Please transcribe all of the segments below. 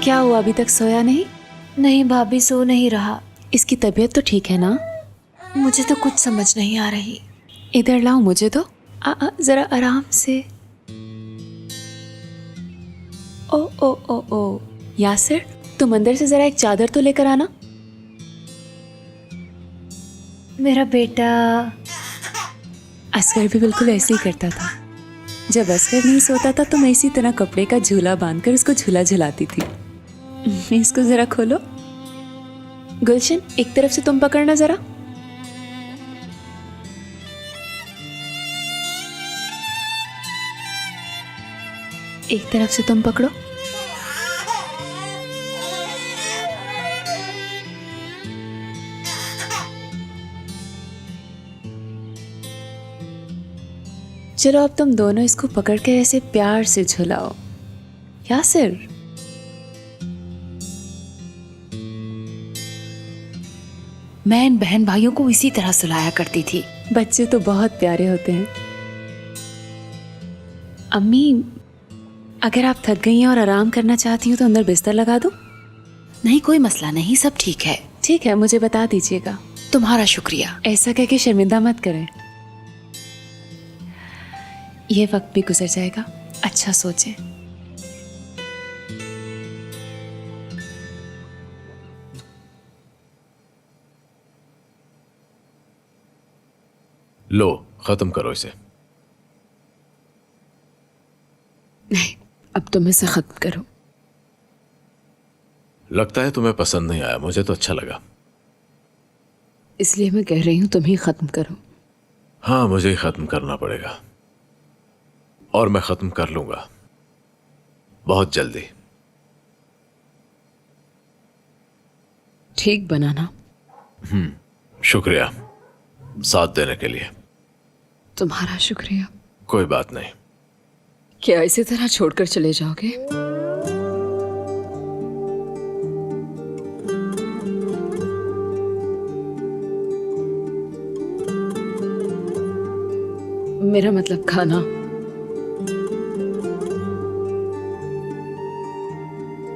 क्या हुआ, अभी तक सोया नहीं? नहीं भाभी, सो नहीं रहा। इसकी तबीयत तो ठीक है ना? मुझे तो कुछ समझ नहीं आ रही। इधर लाओ मुझे तो। जरा आराम से। ओ ओ ओ ओ यासिर, तुम अंदर से जरा एक चादर तो लेकर आना। मेरा बेटा। असगर भी बिल्कुल ऐसे ही करता था। जब असगर नहीं सोता था तो मैं इसी तरह कपड़े का झूला बांधकर उसको झूला झुलाती थी। इसको जरा खोलो। गुलशन, एक तरफ से तुम पकड़ना जरा। एक तरफ से तुम पकड़ो। चलो अब तुम दोनों इसको पकड़ के ऐसे प्यार से झुलाओ। यासिर, मैं इन बहन भाइयों को इसी तरह सुलाया करती थी। बच्चे तो बहुत प्यारे होते हैं। अम्मी, अगर आप थक गई हैं और आराम करना चाहती हो तो अंदर बिस्तर लगा दूं? नहीं, कोई मसला नहीं, सब ठीक है। ठीक है, मुझे बता दीजिएगा। तुम्हारा शुक्रिया। ऐसा कह के शर्मिंदा मत करें। ये वक्त भी गुजर जाएगा, अच्छा सोचें। लो, खत्म करो इसे। नहीं, अब तुम इसे खत्म करो। लगता है तुम्हें पसंद नहीं आया, मुझे तो अच्छा लगा। इसलिए मैं कह रही हूं तुम ही खत्म करो। हाँ, मुझे ही खत्म करना पड़ेगा और मैं खत्म कर लूंगा बहुत जल्दी। ठीक बनाना। शुक्रिया साथ देने के लिए। तुम्हारा शुक्रिया। कोई बात नहीं। क्या इसी तरह छोड़कर चले जाओगे? मेरा मतलब खाना।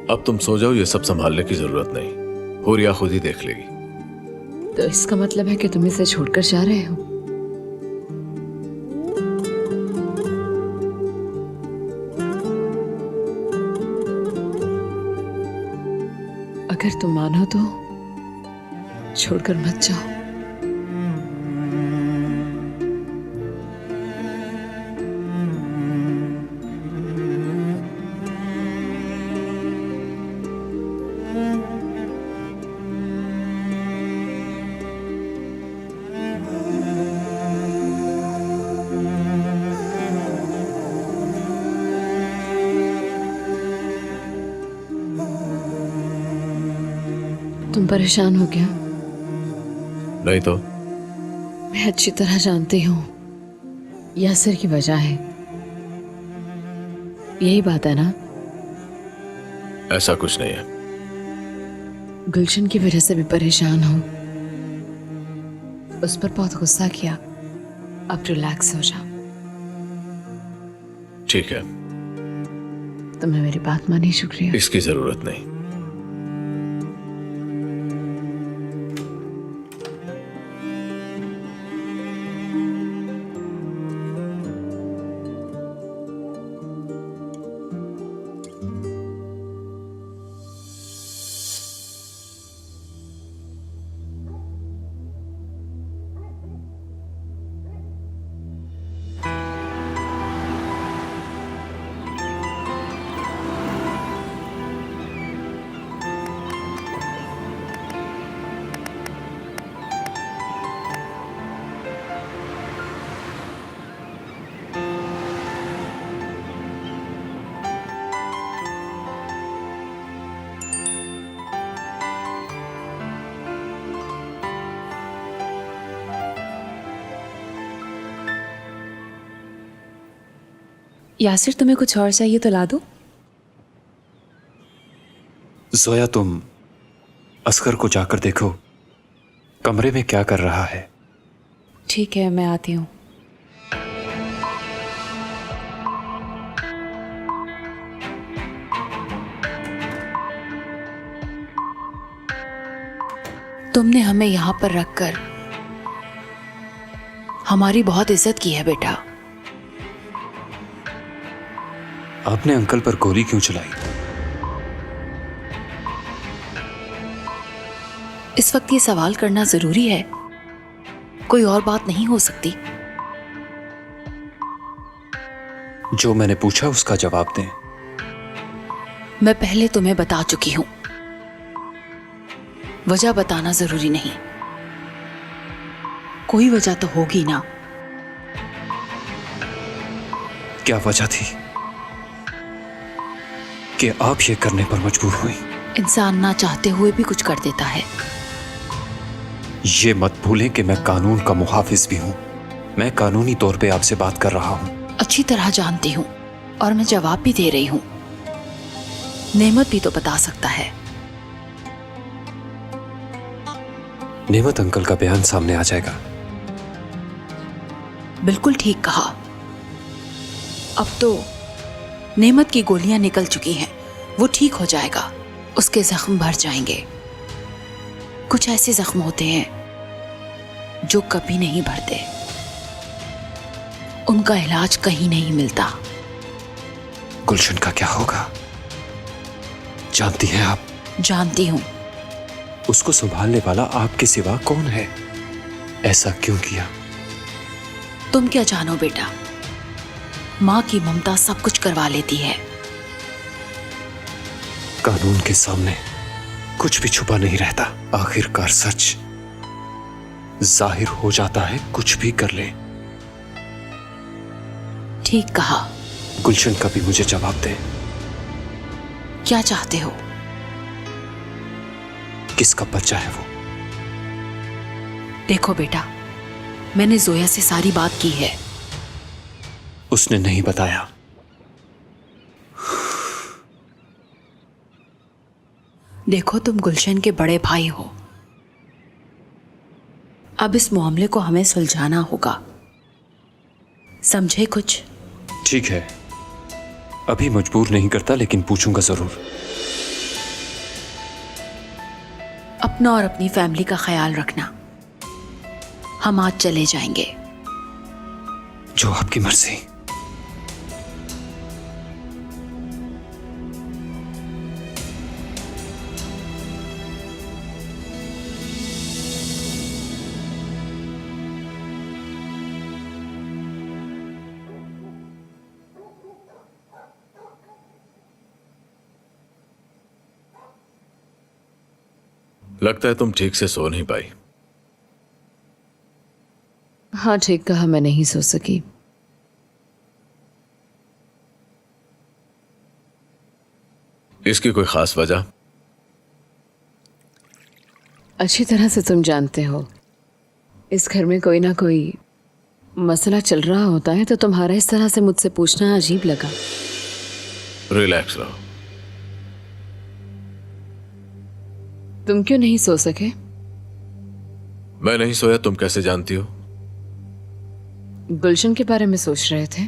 अब तुम सो जाओ, ये सब संभालने की जरूरत नहीं, हुरिया खुद ही देख लेगी। तो इसका मतलब है कि तुम इसे छोड़कर जा रहे हो? अगर तुम मानो तो छोड़कर मत जाओ। तुम परेशान हो क्या? नहीं तो। मैं अच्छी तरह जानती हूँ यासिर की वजह है। यही बात है ना? ऐसा कुछ नहीं है। गुलशन की वजह से भी परेशान हो, उस पर बहुत गुस्सा किया। अब रिलैक्स हो जाओ। ठीक है, तुमने मेरी बात मानी, शुक्रिया। इसकी जरूरत नहीं। यासिर, तुम्हें कुछ और चाहिए तो ला दूं? जोया, तुम असगर को जाकर देखो कमरे में क्या कर रहा है। ठीक है, मैं आती हूँ। तुमने हमें यहां पर रखकर हमारी बहुत इज्जत की है बेटा। आपने अंकल पर गोली क्यों चलाई? इस वक्त ये सवाल करना जरूरी है? कोई और बात नहीं हो सकती? जो मैंने पूछा उसका जवाब दें। मैं पहले तुम्हें बता चुकी हूं, वजह बताना जरूरी नहीं। कोई वजह तो होगी ना। क्या वजह थी कि आप ये करने पर मजबूर हुई? इंसान ना चाहते हुए भी कुछ कर देता है। ये मत भूलें कि मैं कानून का मुहाफिज भी हूं। मैं कानूनी तौर पे आपसे बात कर रहा हूं। अच्छी तरह जानती हूं और मैं जवाब भी दे रही हूं। नेमत भी तो बता सकता है। नेमत अंकल का बयान सामने आ जाएगा। बिल्कुल ठीक कहा। अब तो नेमत की गोलियां निकल चुकी हैं, वो ठीक हो जाएगा। उसके जख्म भर जाएंगे। कुछ ऐसे जख्म होते हैं जो कभी नहीं भरते, उनका इलाज कहीं नहीं मिलता। गुलशन का क्या होगा जानती हैं आप? जानती हूं। उसको संभालने वाला आपके सिवा कौन है? ऐसा क्यों किया? तुम क्या जानो बेटा, माँ की ममता सब कुछ करवा लेती है। कानून के सामने कुछ भी छुपा नहीं रहता। आखिरकार सच जाहिर हो जाता है, कुछ भी कर ले। ठीक कहा। गुलशन का भी मुझे जवाब दे। क्या चाहते हो? किसका बच्चा है वो? देखो बेटा, मैंने जोया से सारी बात की है। उसने नहीं बताया। देखो, तुम गुलशन के बड़े भाई हो। अब इस मामले को हमें सुलझाना होगा, समझे कुछ? ठीक है, अभी मजबूर नहीं करता, लेकिन पूछूंगा जरूर। अपना और अपनी फैमिली का ख्याल रखना। हम आज चले जाएंगे। जो आपकी मर्जी। लगता है तुम ठीक से सो नहीं पाई। हाँ, ठीक कहा, मैं नहीं सो सकी। इसकी कोई खास वजह? अच्छी तरह से तुम जानते हो, इस घर में कोई ना कोई मसला चल रहा होता है, तो तुम्हारा इस तरह से मुझसे पूछना अजीब लगा। रिलैक्स रहो। तुम क्यों नहीं सो सके? मैं नहीं सोया, तुम कैसे जानती हो? गुलशन के बारे में सोच रहे थे।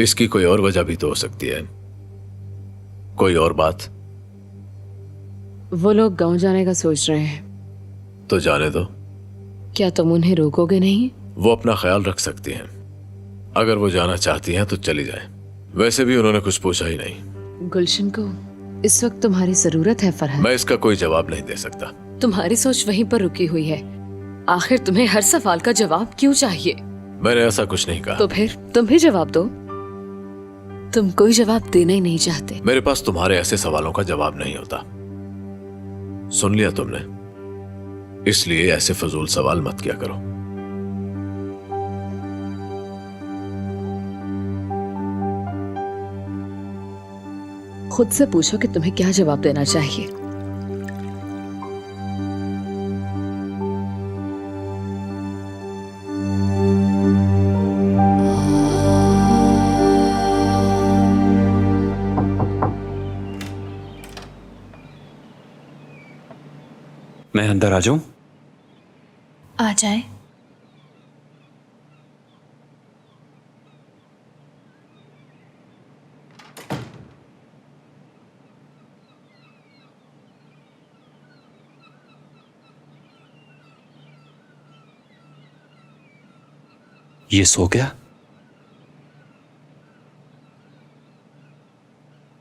इसकी कोई और वजह भी तो हो सकती है। कोई और बात? वो लोग गांव जाने का सोच रहे हैं। तो जाने दो। क्या तुम उन्हें रोकोगे नहीं? वो अपना ख्याल रख सकती हैं। अगर वो जाना चाहती हैं तो चली जाएं। वैसे भी उन्होंने कुछ पूछा ही नहीं। गुलशन को इस वक्त तुम्हारी जरूरत है फरहान। मैं इसका कोई जवाब नहीं दे सकता। तुम्हारी सोच वहीं पर रुकी हुई है। आखिर तुम्हें हर सवाल का जवाब क्यों चाहिए? मैंने ऐसा कुछ नहीं कहा। तो फिर तुम ही जवाब दो। तुम कोई जवाब देना ही नहीं चाहते। मेरे पास तुम्हारे ऐसे सवालों का जवाब नहीं होता। सुन लिया तुमने, इसलिए ऐसे फजूल सवाल मत किया करो। खुद से पूछो कि तुम्हें क्या जवाब देना चाहिए। मैं अंदर आ जाऊं? आ जाए। ये सो गया?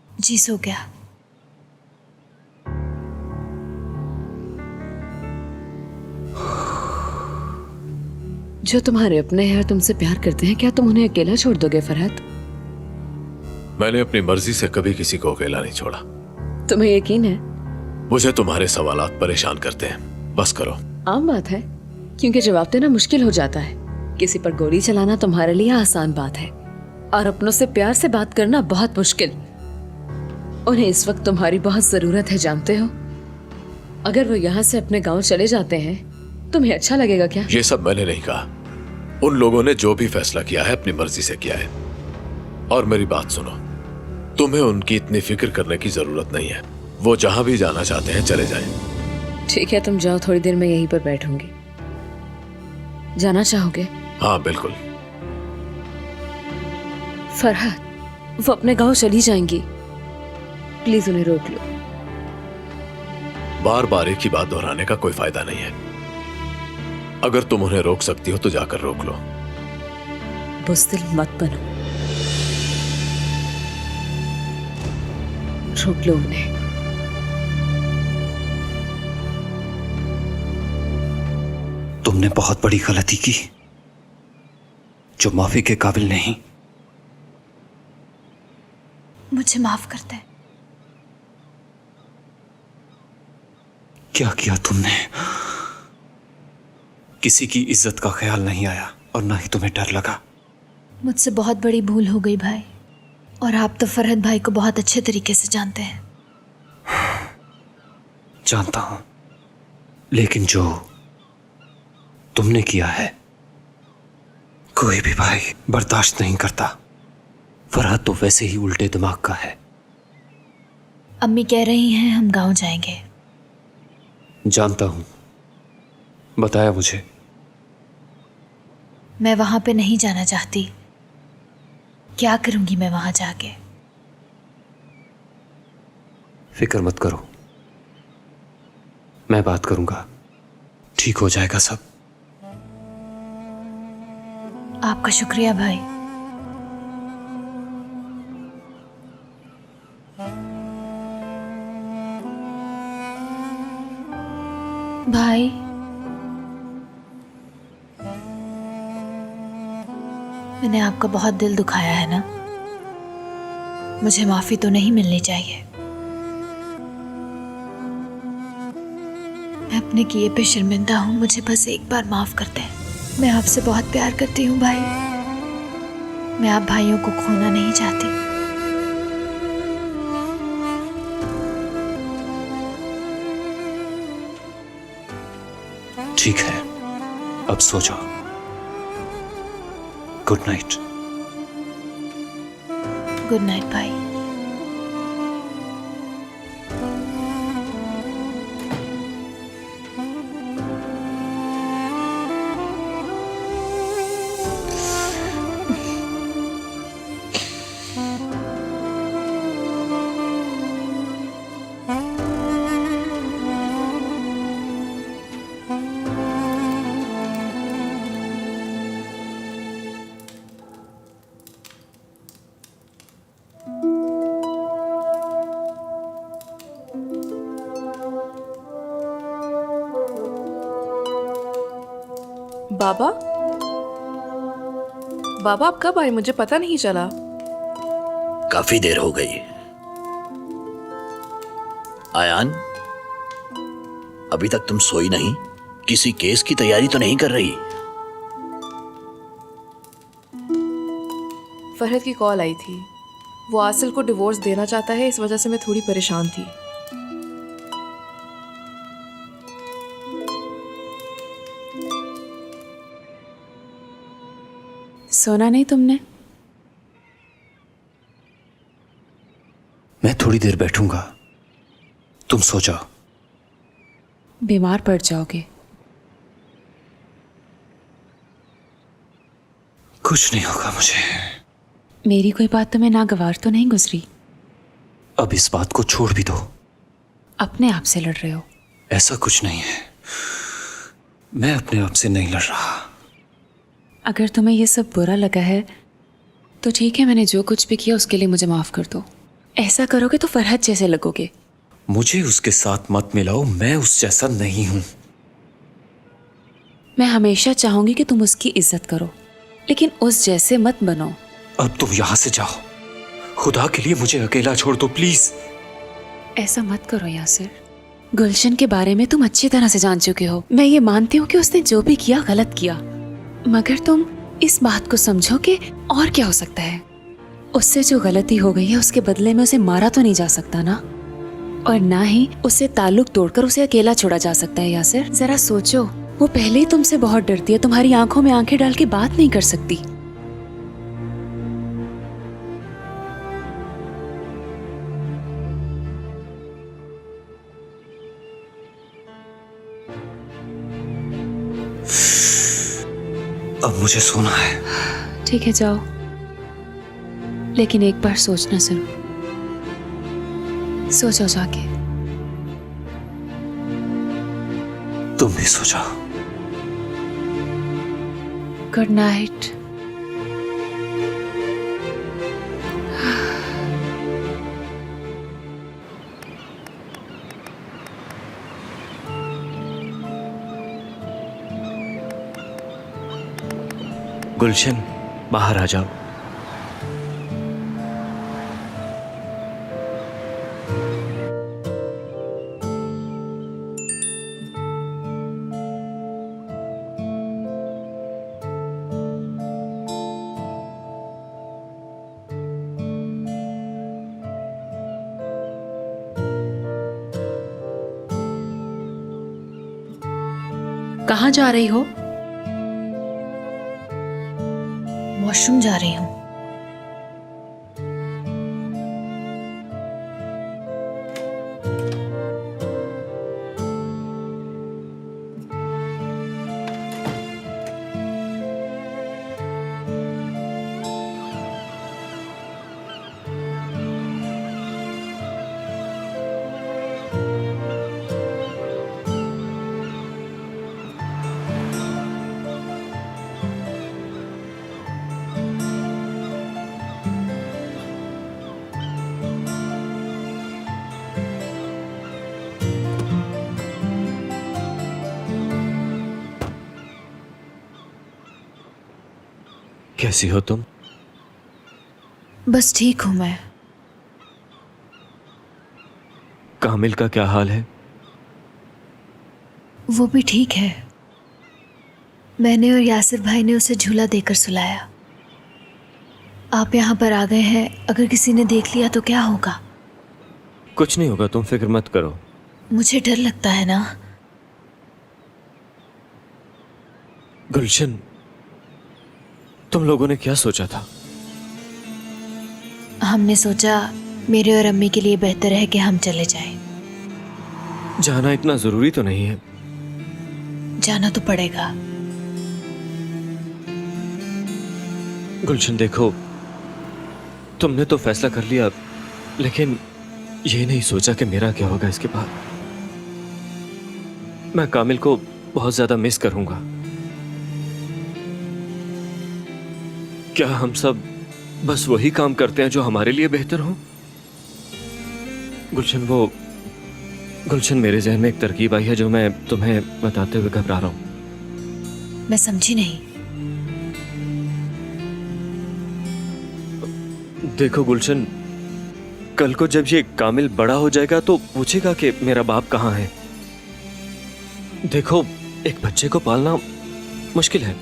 जी सो गया। जो तुम्हारे अपने हैं और तुमसे प्यार करते हैं, क्या तुम उन्हें अकेला छोड़ दोगे फरहत? मैंने अपनी मर्जी से कभी किसी को अकेला नहीं छोड़ा। तुम्हें यकीन है? मुझे तुम्हारे सवालात परेशान करते हैं, बस करो। आम बात है, क्योंकि जवाब देना मुश्किल हो जाता है। किसी पर गोली चलाना तुम्हारे लिए आसान बात है और अपनों से प्यार से बात करना बहुत मुश्किल। उन्हें इस वक्त तुम्हारी बहुत जरूरत है, जानते हो? अगर वो यहाँ से अपने गांव चले जाते हैं, तुम्हें अच्छा लगेगा क्या? ये सब मैंने नहीं कहा। उन लोगों ने जो भी फैसला किया है अपनी मर्जी से किया है। और मेरी बात सुनो, तुम्हें उनकी इतनी फिक्र करने की जरूरत नहीं है। वो जहां भी जाना चाहते हैं चले जाएं। ठीक है, तुम जाओ, थोड़ी देर में यहीं पर बैठूंगी। जाना चाहोगे? हाँ बिल्कुल। फरहत, वो अपने गांव चली जाएंगी, प्लीज उन्हें रोक लो। बार बार एक ही बात दोहराने का कोई फायदा नहीं है। अगर तुम उन्हें रोक सकती हो तो जाकर रोक लो। बुज़दिल मत बनो, रोक लो उन्हें। तुमने बहुत बड़ी गलती की जो माफी के काबिल नहीं। मुझे माफ कर दे। क्या किया तुमने? किसी की इज्जत का ख्याल नहीं आया और ना ही तुम्हें डर लगा। मुझसे बहुत बड़ी भूल हो गई भाई, और आप तो फरहत भाई को बहुत अच्छे तरीके से जानते हैं। जानता हूं, लेकिन जो तुमने किया है कोई भी भाई बर्दाश्त नहीं करता। फरहत तो वैसे ही उल्टे दिमाग का है। अम्मी कह रही हैं हम गांव जाएंगे। जानता हूं, बताया मुझे। मैं वहां पे नहीं जाना चाहती। क्या करूंगी मैं वहां जाके? फिक्र मत करो, मैं बात करूंगा, ठीक हो जाएगा सब। आपका शुक्रिया भाई। भाई, मैंने आपका बहुत दिल दुखाया है ना? मुझे माफी तो नहीं मिलनी चाहिए। मैं अपने किए पे शर्मिंदा हूं, मुझे बस एक बार माफ कर दें। मैं आपसे बहुत प्यार करती हूँ भाई। मैं आप भाइयों को खोना नहीं चाहती। ठीक है, अब सो जाओ। Good night. गुड नाइट भाई। बाबा, बाबा आप कब आए? मुझे पता नहीं चला। काफी देर हो गई। आयान, अभी तक तुम सोई नहीं? किसी केस की तैयारी तो नहीं कर रही? फरहत की कॉल आई थी। वो आसिल को डिवोर्स देना चाहता है, इस वजह से मैं थोड़ी परेशान थी। सोना नहीं तुमने? मैं थोड़ी देर बैठूंगा, तुम सो जाओ। बीमार पड़ जाओगे। कुछ नहीं होगा मुझे। मेरी कोई बात तुम्हें नागवार तो नहीं गुजरी? अब इस बात को छोड़ भी दो। अपने आप से लड़ रहे हो? ऐसा कुछ नहीं है, मैं अपने आप से नहीं लड़ रहा। अगर तुम्हें ये सब बुरा लगा है तो ठीक है, मैंने जो कुछ भी किया उसके लिए मुझे माफ़ कर दो। ऐसा करोगे तो फरहत जैसे लगोगे। मुझे उसके साथ मत मिलाओ, मैं उस जैसा नहीं हूं। मैं हमेशा चाहूंगी कि तुम उसकी इज्जत करो, लेकिन उस जैसे मत बनो। अब तुम यहां से जाओ, खुदा के लिए मुझे अकेला छोड़ दो प्लीज। ऐसा मत करो यासिर। गुलशन के बारे में तुम अच्छी तरह से जान चुके हो। मैं ये मानती हूँ कि उसने जो भी किया गलत किया, मगर तुम इस बात को समझो कि और क्या हो सकता है। उससे जो गलती हो गई है उसके बदले में उसे मारा तो नहीं जा सकता ना, और ना ही उससे ताल्लुक तोड़कर उसे अकेला छोड़ा जा सकता है। यासिर जरा सोचो, वो पहले ही तुमसे बहुत डरती है, तुम्हारी आंखों में आंखें डाल के बात नहीं कर सकती। अब मुझे सोना है। ठीक है जाओ, लेकिन एक बार सोचना जरूर। सो जाओ जाके। तुम भी सो जाओ। Good night. गुलशन, बाहर आ जाओ। कहाँ जा रही हो? वॉशरूम जा रही हूँ। कैसी हो तुम? बस ठीक हूं मैं। कामिल का क्या हाल है? वो भी ठीक है। मैंने और यासिर भाई ने उसे झूला देकर सुलाया। आप यहाँ पर आ गए हैं, अगर किसी ने देख लिया तो क्या होगा? कुछ नहीं होगा, तुम फिक्र मत करो। मुझे डर लगता है ना। गुलशन, तुम लोगों ने क्या सोचा था? हमने सोचा मेरे और अम्मी के लिए बेहतर है कि हम चले जाएं। जाना इतना जरूरी तो नहीं है। जाना तो पड़ेगा। गुलशन देखो, तुमने तो फैसला कर लिया, लेकिन ये नहीं सोचा कि मेरा क्या होगा इसके बाद। मैं कामिल को बहुत ज्यादा मिस करूंगा। क्या हम सब बस वही काम करते हैं जो हमारे लिए बेहतर हो? गुलशन, मेरे जहन में एक तरकीब आई है जो मैं तुम्हें बताते हुए घबरा रहा हूं। मैं समझी नहीं। देखो गुलशन, कल को जब ये कामिल बड़ा हो जाएगा तो पूछेगा कि मेरा बाप कहाँ है। देखो, एक बच्चे को पालना मुश्किल है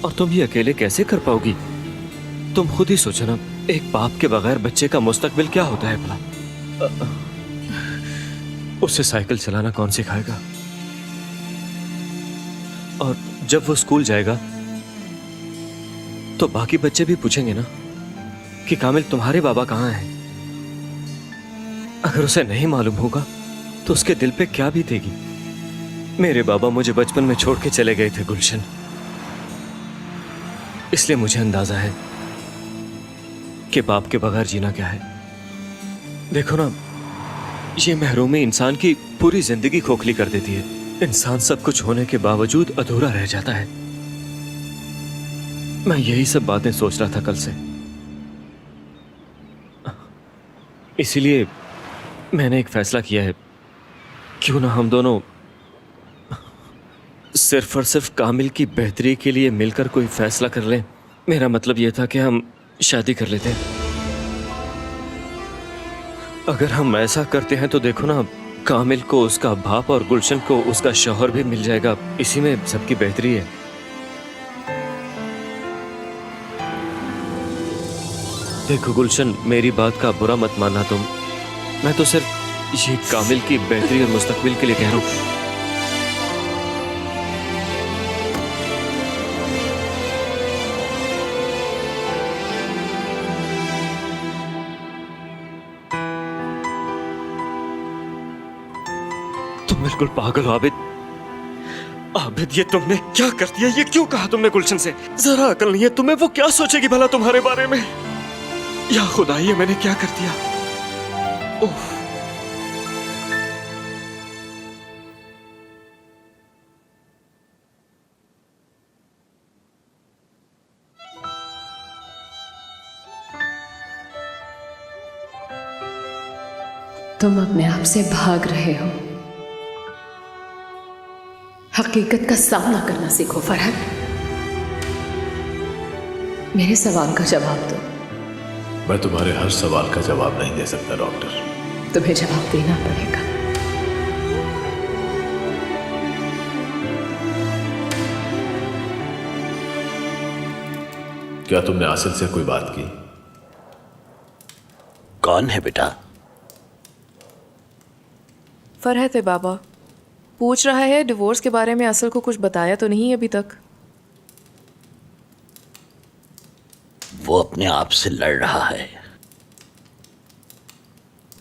और तुम ये अकेले कैसे कर पाओगी? तुम खुद ही सोचो ना, एक बाप के बगैर बच्चे का मुस्तकबिल क्या होता है भला? उसे साइकिल चलाना कौन सिखाएगा? और जब वो स्कूल जाएगा तो बाकी बच्चे भी पूछेंगे ना कि कामिल तुम्हारे बाबा कहाँ हैं? अगर उसे नहीं मालूम होगा तो उसके दिल पे क्या बीतेगी? मेरे बाबा मुझे बचपन में छोड़ के चले गए थे गुलशन, इसलिए मुझे अंदाजा है कि बाप के बगैर जीना क्या है। देखो ना, ये महरूमी इंसान की पूरी जिंदगी खोखली कर देती है। इंसान सब कुछ होने के बावजूद अधूरा रह जाता है। मैं यही सब बातें सोच रहा था कल से, इसीलिए मैंने एक फैसला किया है। क्यों ना हम दोनों सिर्फ और सिर्फ कामिल की बेहतरी के लिए मिलकर कोई फैसला कर लें। मेरा मतलब यह था कि हम शादी कर लेते हैं। अगर हम ऐसा करते हैं तो देखो ना, कामिल को उसका बाप और गुलशन को उसका शौहर भी मिल जाएगा। इसी में सबकी बेहतरी है। देखो गुलशन, मेरी बात का बुरा मत मानना तुम। मैं तो सिर्फ ये कामिल की बेहतरी और मुस्तकबिल के लिए कह रहा हूं। तुम बिल्कुल पागल हो आबिद। आबिद, ये तुमने क्या कर दिया? ये क्यों कहा तुमने गुलशन से? जरा अकल नहीं है तुम्हें? वो क्या सोचेगी भला तुम्हारे बारे में? या खुदा, ये मैंने क्या कर दिया? ओह, तुम अपने आप से भाग रहे हो। हकीकत का सामना करना सीखो फरहत। मेरे सवाल का जवाब दो। मैं तुम्हारे हर सवाल का जवाब नहीं दे सकता डॉक्टर। तुम्हें जवाब देना पड़ेगा। क्या तुमने आसिल से कोई बात की? कौन है बेटा? फरहत है बाबा। पूछ रहा है डिवोर्स के बारे में। असल को कुछ बताया तो नहीं अभी तक। वो अपने आप से लड़ रहा है।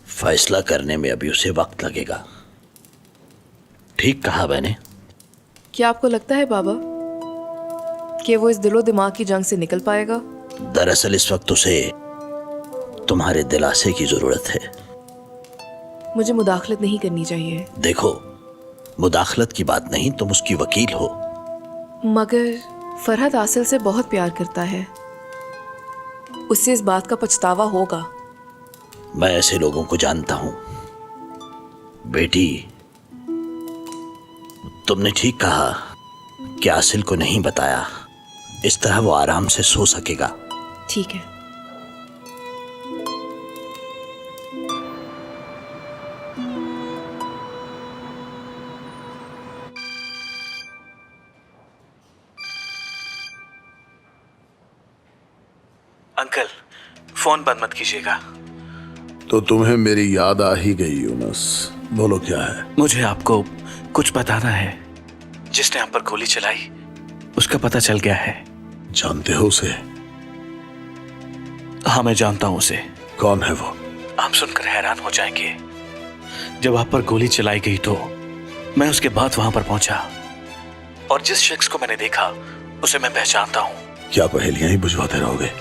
फैसला करने में अभी उसे वक्त लगेगा। ठीक कहा मैंने। क्या आपको लगता है बाबा कि वो इस दिलो दिमाग की जंग से निकल पाएगा? दरअसल इस वक्त उसे तुम्हारे दिलासे की जरूरत है। मुझे मुदाखलत नहीं करनी चाहिए। देखो, मुदाखलत की बात नहीं, तुम उसकी वकील हो। मगर फरहत आसिल से बहुत प्यार करता है। उससे इस बात का पछतावा होगा। मैं ऐसे लोगों को जानता हूं। बेटी, तुमने ठीक कहा कि आसिल को नहीं बताया। इस तरह वो आराम से सो सकेगा। ठीक है। अंकल, फोन बंद मत कीजिएगा। तो तुम्हें मेरी याद आ ही गई यूनुस। बोलो क्या है? मुझे आपको कुछ बताना है। जिसने आप पर गोली चलाई उसका पता चल गया है। जानते हो उसे? हाँ, मैं जानता हूं उसे। कौन है वो? आप सुनकर हैरान हो जाएंगे। जब आप पर गोली चलाई गई तो मैं उसके बाद वहां पर पहुंचा और जिस शख्स को मैंने देखा उसे मैं पहचानता हूं। क्या पहेलियां ही बुझवाते रहोगे?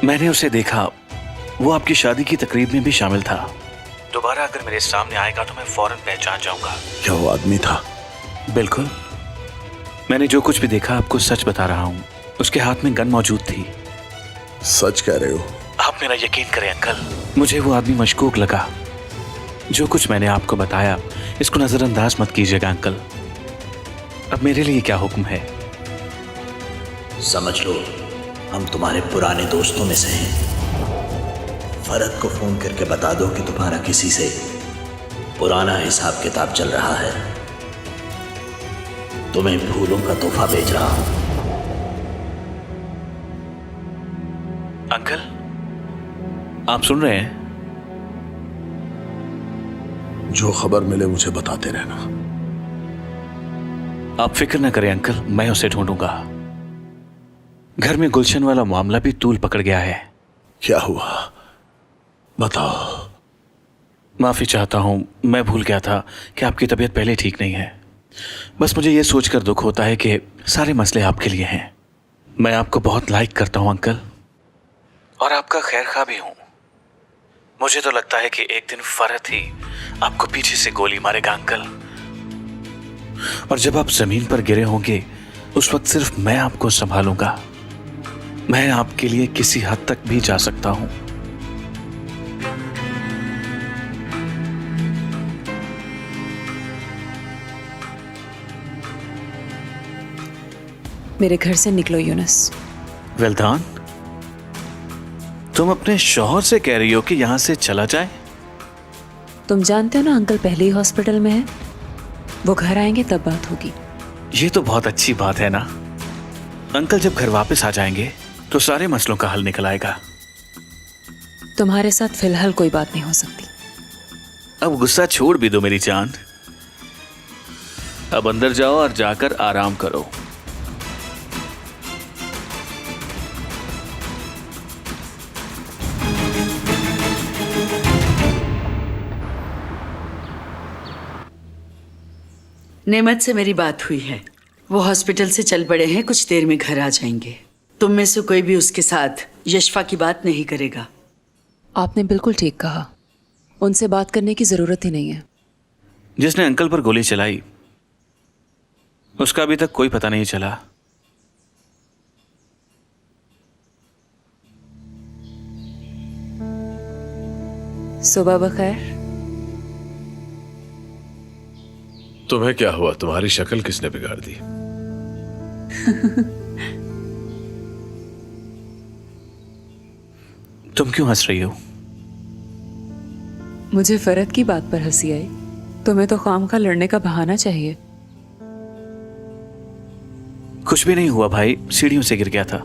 मैंने उसे देखा, वो आपकी शादी की तकरीब में भी शामिल था। दोबारा अगर मेरे सामने आएगा तो मैं फौरन पहचान जाऊंगा। क्या वो आदमी था? बिल्कुल। मैंने जो कुछ भी देखा आपको सच बता रहा हूं। उसके हाथ में गन मौजूद थी। सच कह रहे हो? आप मेरा यकीन करें अंकल, मुझे वो आदमी मशकूक लगा। जो कुछ मैंने आपको बताया इसको नजरअंदाज मत कीजिएगा अंकल। अब मेरे लिए क्या हुक्म है? समझ लो, हम तुम्हारे पुराने दोस्तों में से हैं। फरहत को फोन करके बता दो कि तुम्हारा किसी से पुराना हिसाब किताब चल रहा है। तुम्हें फूलों का तोहफा भेज रहा हूं। अंकल, आप सुन रहे हैं? जो खबर मिले मुझे बताते रहना। आप फिक्र न करें अंकल, मैं उसे ढूंढूंगा। घर में गुलशन वाला मामला भी तूल पकड़ गया है। क्या हुआ बताओ। माफी चाहता हूं, मैं भूल गया था कि आपकी तबीयत पहले ठीक नहीं है। बस मुझे यह सोचकर दुख होता है कि सारे मसले आपके लिए हैं। मैं आपको बहुत लाइक करता हूं अंकल, और आपका खैर खा भी हूं। मुझे तो लगता है कि एक दिन फरहत ही आपको पीछे से गोली मारेगा अंकल, और जब आप जमीन पर गिरे होंगे उस वक्त सिर्फ मैं आपको संभालूंगा। मैं आपके लिए किसी हद तक भी जा सकता हूं। मेरे घर से निकलो यूनुस। वेल्दान, तुम अपने शौहर से कह रही हो कि यहां से चला जाए? तुम जानते हो ना अंकल पहले ही हॉस्पिटल में है, वो घर आएंगे तब बात होगी। ये तो बहुत अच्छी बात है ना। अंकल जब घर वापस आ जाएंगे तो सारे मसलों का हल निकल आएगा। तुम्हारे साथ फिलहाल कोई बात नहीं हो सकती। अब गुस्सा छोड़ भी दो मेरी जान। अब अंदर जाओ और जाकर आराम करो। नेमत से मेरी बात हुई है। वो हॉस्पिटल से चल पड़े हैं, कुछ देर में घर आ जाएंगे। तुम में से कोई भी उसके साथ यशफा की बात नहीं करेगा। आपने बिल्कुल ठीक कहा, उनसे बात करने की जरूरत ही नहीं है। जिसने अंकल पर गोली चलाई उसका अभी तक कोई पता नहीं चला। सुबह बखैर। तुम्हें क्या हुआ? तुम्हारी शक्ल किसने बिगाड़ दी? तुम क्यों हंस रही हो? मुझे फरहत की बात पर हंसी आई। तुम्हें तो खाम खा लड़ने का बहाना चाहिए। कुछ भी नहीं हुआ भाई, सीढ़ियों से गिर गया था।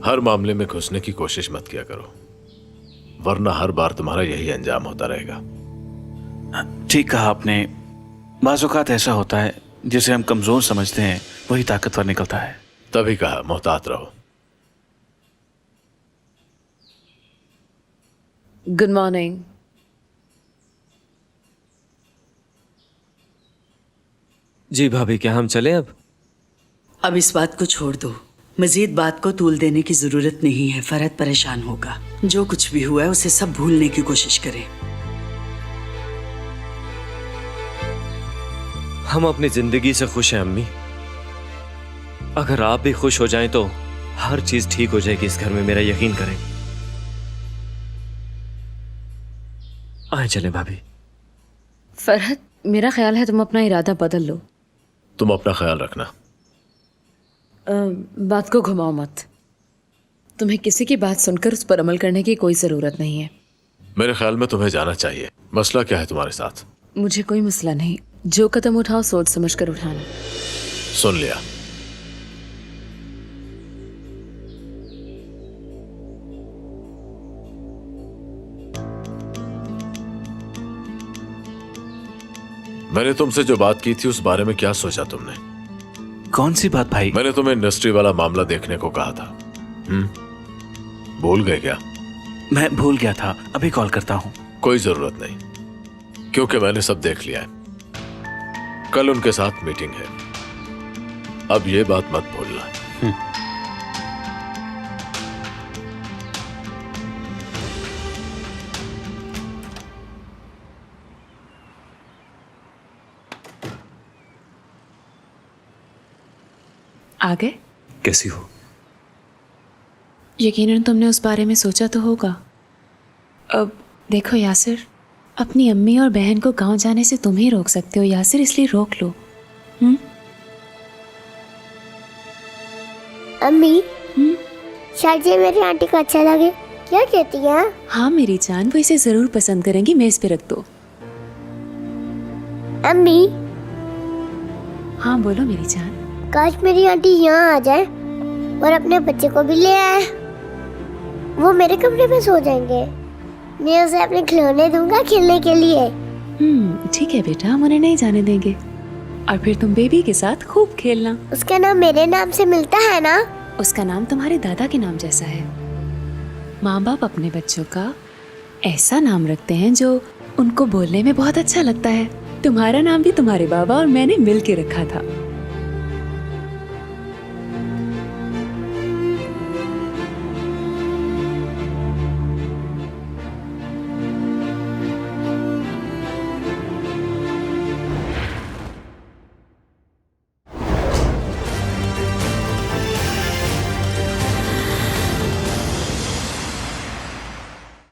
हर मामले में घुसने की कोशिश मत किया करो, वरना हर बार तुम्हारा यही अंजाम होता रहेगा। ठीक कहा आपने। बाज़ औक़ात ऐसा होता है जिसे हम कमजोर समझते हैं वही ताकतवर निकलता है। तभी कहा मोहतात रहो। Good morning. जी भाभी, क्या हम चलें अब? अब इस बात को छोड़ दो। मजीद बात को तूल देने की जरूरत नहीं है। फरहत परेशान होगा। जो कुछ भी हुआ है उसे सब भूलने की कोशिश करें। हम अपनी जिंदगी से खुश हैं अम्मी। अगर आप भी खुश हो जाएं तो हर चीज ठीक हो जाएगी इस घर में, मेरा यकीन करें। आए चले भाभी। फरहत, मेरा ख्याल है तुम अपना इरादा बदल लो। तुम अपना ख्याल रखना। बात को घुमाओ मत। तुम्हें किसी की बात सुनकर उस पर अमल करने की कोई जरूरत नहीं है। मेरे ख्याल में तुम्हें जाना चाहिए। मसला क्या है तुम्हारे साथ? मुझे कोई मसला नहीं। जो कदम उठाओ सोच समझ कर उठाना। सुन लिया। मैंने तुमसे जो बात की थी उस बारे में क्या सोचा तुमने? कौन सी बात भाई? मैंने तुम्हें इंडस्ट्री वाला मामला देखने को कहा था। भूल गए क्या? मैं भूल गया था, अभी कॉल करता हूँ। कोई जरूरत नहीं, क्योंकि मैंने सब देख लिया है। कल उनके साथ मीटिंग है। अब ये बात मत भूलना। आ गए? कैसी हो? यकीनन तुमने उस बारे में सोचा तो होगा। अब देखो यासिर, अपनी अम्मी और बहन को गांव जाने से तुम ही रोक सकते हो यासिर, इसलिए रोक लो। अम्मी, शायद ये मेरी आंटी को अच्छा लगे। क्या कहती हैं? हाँ मेरी जान, वो इसे जरूर पसंद करेंगी। मेज पे रख दो। अम्मी, हाँ बोलो मेरी जान। काश मेरी आंटी यहाँ आ जाए और अपने बच्चे को भी ले आए। वो मेरे कमरे में सो जाएंगे। मैं उसे अपने खिलौने दूंगा खेलने के लिए। ठीक है बेटा, हम उन्हें नहीं जाने देंगे। और फिर तुम बेबी के साथ खूब खेलना। उसका नाम मेरे नाम से मिलता है ना? उसका नाम तुम्हारे दादा के नाम जैसा है। माँ बाप अपने बच्चों का ऐसा नाम रखते हैं जो उनको बोलने में बहुत अच्छा लगता है। तुम्हारा नाम भी तुम्हारे बाबा और मैंने मिल के रखा था।